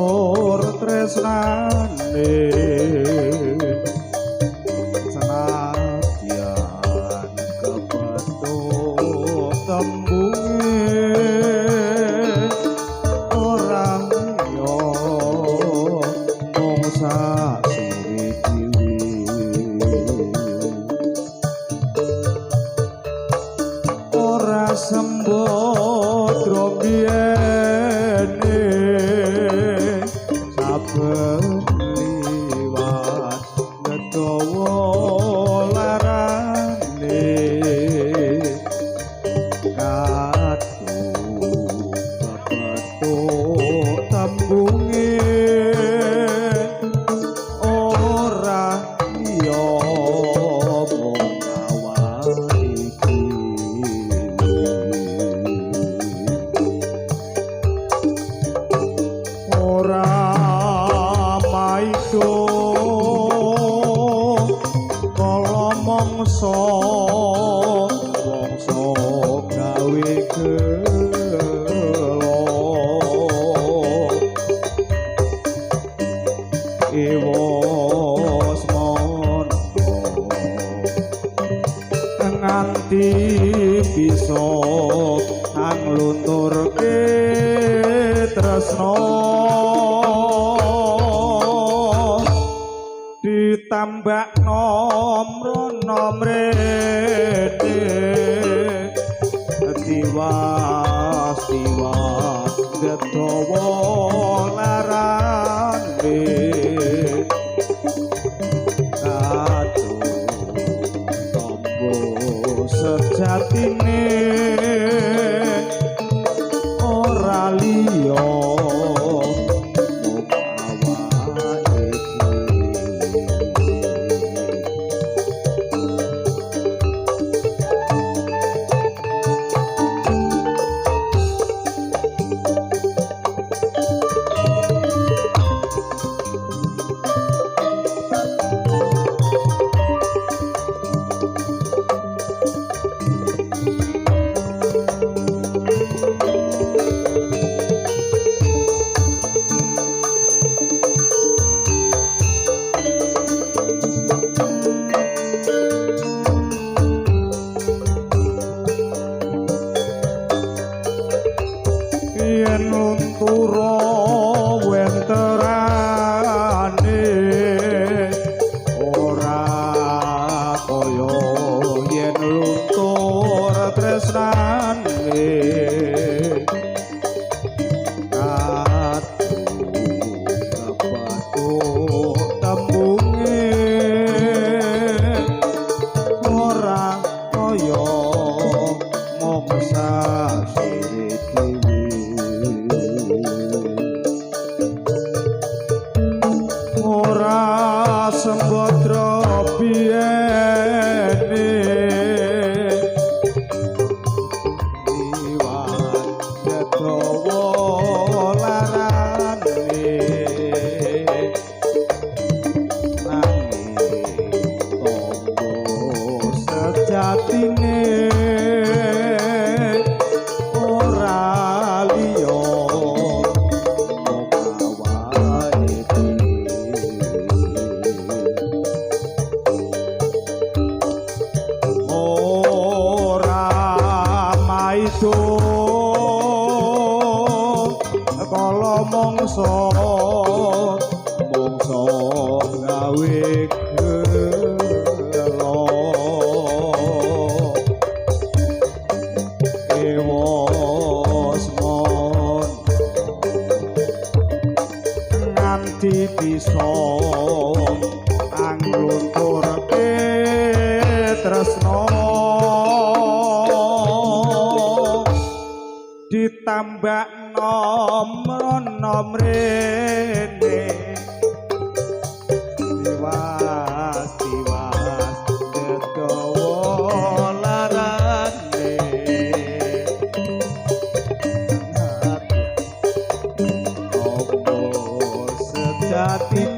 luntur tresnane senadyan kepethuk tembunge ora yo mung sasirik ora sembodra biyene saben liwat ngedawa larane katuh kepethuk tembunge ora yo mongso gawe gelo ewos mono nganti bisa anglunturke tresno ditambah nomrene tiwas gedawa larane katuh tombo sejatine ora liya yen luntura wenterane ora kaya yen luntur tresnane katuh kepethuk tembunge ora kaya mung sasirik ora sembodra biyene liwat gedawa larane nanging tombo sejatine ora liya kala mongso gawe gelo ewos mono nganti bisa anglunturke tresno ditambah nomrene tiwas gedawa larane tombo sejati